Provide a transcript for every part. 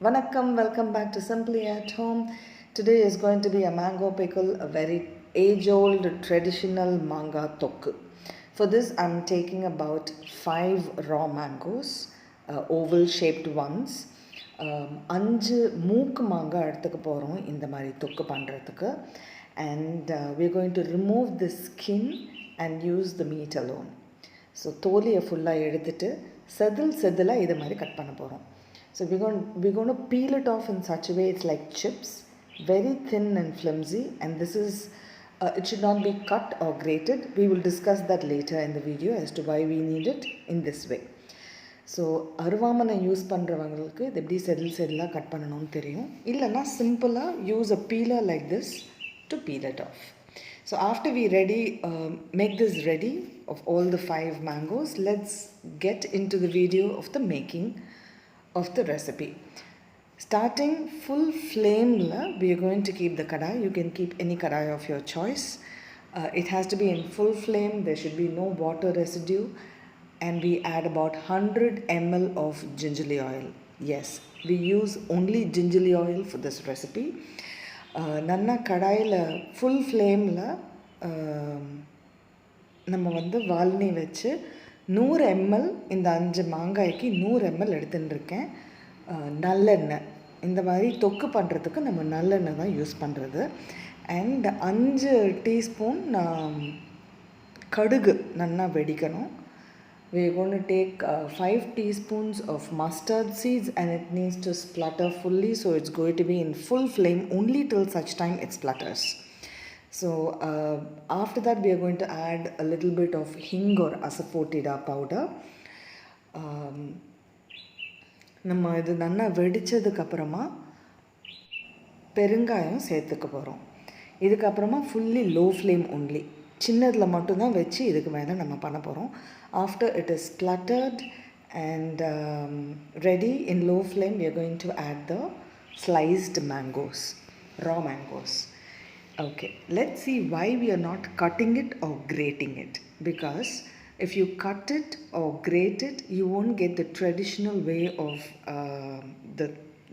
Vanakkam, welcome back to Simply at Home. Today is going to be a mango pickle, a very age-old traditional manga thoku. For this, I'm taking about 5 raw mangoes, oval-shaped ones. அஞ்சு மூக்கு மாங்காய் எடுத்துக்க போகிறோம் இந்த மாதிரி தொக்கு பண்ணுறதுக்கு and we're going to remove the skin and use the meat alone. So தோலியை ஃபுல்லாக எடுத்துட்டு செதிலாக இது மாதிரி கட் பண்ண போகிறோம். So we're going to peel it off in such a way it's like chips, very thin and flimsy, and this is it should not be cut or grated. We will discuss that later in the video as to why we need it in this way. So அருவாமனை use பண்ணுறவங்களுக்கு இது எப்படி செதிலாக cut பண்ணணும்னு தெரியும். இல்லைன்னா சிம்பிளாக use a peeler like this to peel it off. So after we make this ready of all the 5 mangoes, let's get into the video of the making of the recipe. Starting full flame, we are going to keep the kadai. You can keep any kadai of your choice. It has to be in full flame. There should be no water residue. And we add about 100 ml of gingerly oil. Yes, we use only gingerly oil for this recipe. Nanna kadaiyila full flame la நம்ம வந்து வால்னி வச்சு 100 ml இந்த 5 மாங்காய்க்கு 100 ml எடுத்துட்டுருக்கேன். நல்லெண்ணெய், இந்த மாதிரி தொக்கு பண்ணுறதுக்கு நம்ம நல்லெண்ணெய் தான் யூஸ் பண்ணுறது. அண்ட் 5 டீஸ்பூன் கடுகு நல்லா வெடிக்கணும். We are going to take 5 teaspoons of mustard seeds and it needs to splutter fully, so it's going to be in full flame only till such time it splutters. So after that we are going to add a little bit of hing or asafoetida powder. நம்ம இது நல்லா வெடித்ததுக்கப்புறமா பெருங்காயம் சேர்த்துக்க போகிறோம். இதுக்கப்புறமா fully low flame only, சின்னதில் மட்டும்தான் வச்சு இதுக்கு மேலே நம்ம பண்ண போகிறோம். After it is splattered and ready in low flame, we are going to add the sliced mangoes, raw mangoes. Okay, let's see why we are not cutting it or grating it. Because if you cut it or grate it, you won't get the traditional way of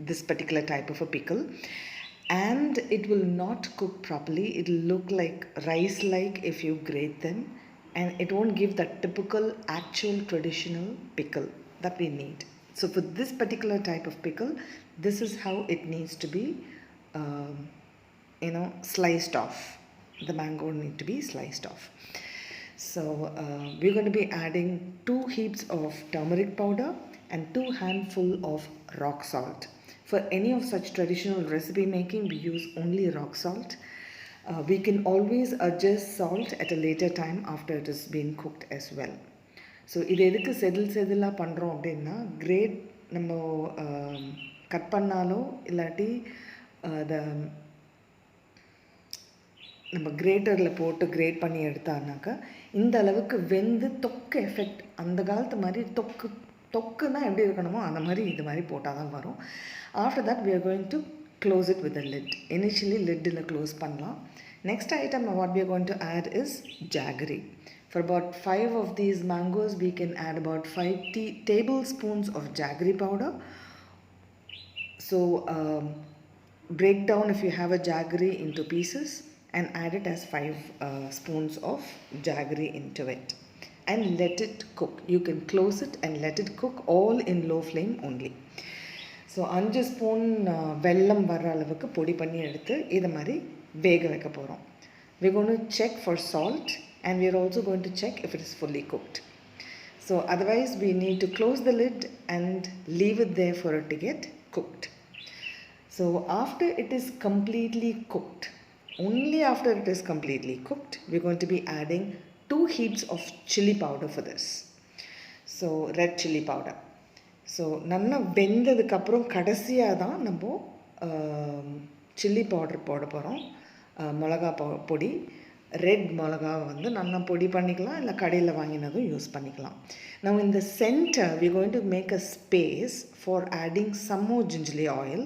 this particular type of a pickle. And it will not cook properly. It will look like rice-like if you grate them. And it won't give that typical actual traditional pickle that we need. So for this particular type of pickle, this is how it needs to be sliced off. The mango need to be sliced off. So we're going to be adding 2 heaps of turmeric powder and 2 handful of rock salt. For any of such traditional recipe making, we use only rock salt. We can always adjust salt at a later time after it has been cooked as well. So இது எதுக்கு செதிலாக பண்ணுறோம் அப்படின்னா, great நம்ம cut பண்ணாலோ இல்லாட்டி அதை நம்ம கிரேட்டரில் போட்டு கிரேட் பண்ணி எடுத்தானாக்கா இந்த அளவுக்கு வெந்து தொக்கு எஃபெக்ட், அந்த காலத்து மாதிரி தொக்குன்னா எப்படி இருக்கணுமோ அந்த மாதிரி இது மாதிரி போட்டால் தான் வரும். After that we are going to close it with a lid. Initially lid-ல க்ளோஸ் பண்ணலாம். Next item what we are going to add is jaggery. For about 5 of these mangoes, we can add about 5 tablespoons of jaggery powder. So break down if you have a jaggery into pieces and add it as 5 spoons of jaggery into it. And let it cook. You can close it and let it cook all in low flame only. So 5 spoon வெல்லம் வர அளவுக்கு பொடி பண்ணி எடுத்து இதை மாதிரி வேக வைக்க போகிறோம். We're going to check for salt and we're also going to check if it is fully cooked. So otherwise we need to close the lid and leave it there for it to get cooked. So after it is completely cooked, only after it is completely cooked, we're going to be adding 2 heaps of chili powder for this. So red chili powder. So நல்லா வெந்ததுக்கப்புறம் கடைசியாக தான் நம்ம chilli powder போட போகிறோம். மிளகா பொடி, red மிளகா வந்து நல்லா பொடி பண்ணிக்கலாம், இல்லை கடையில் வாங்கினதும் யூஸ் பண்ணிக்கலாம். Now in the center we're going to make a space for adding some more gingerly oil,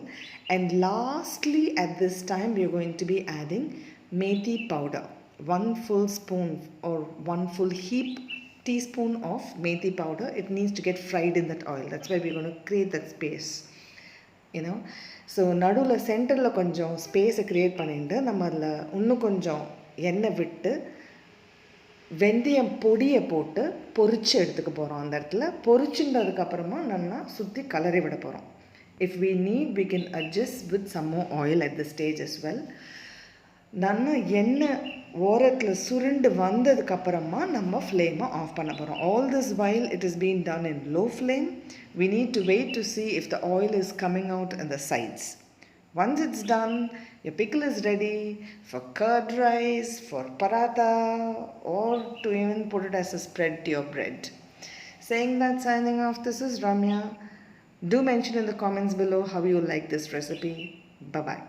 and lastly at this time we're going to be adding methi powder, 1 full spoon or 1 full heap teaspoon of methi powder. It needs to get fried in that oil. That's why we're going to create that space. You know. So நடுவில் சென்டரில் கொஞ்சம் ஸ்பேஸை create பண்ணிட்டு நம்ம அதில் இன்னும் கொஞ்சம் எண்ணெய் விட்டு வெந்தயம் பொடியை போட்டு பொரிச்சு எடுத்துக்க போகிறோம். அந்த இடத்துல பொரிச்சுன்றதுக்கப்புறமா நல்லா சுற்றி கலரி விட போகிறோம். If we need we can adjust with some more oil at this stage as well. நல்லா எண்ணெய் ஓரத்தில் சுருண்டு வந்ததுக்கப்புறமா நம்ம ஃப்ளேமை ஆஃப் பண்ண போகிறோம். All this while it is being done in low flame. We need to wait to see if the oil is coming out in the sides. Once it's done, your pickle is ready for curd rice, for paratha, or to even put it as a spread to your bread. Saying that, signing off, this is Ramya. Do mention in the comments below how you like this recipe. Bye-bye.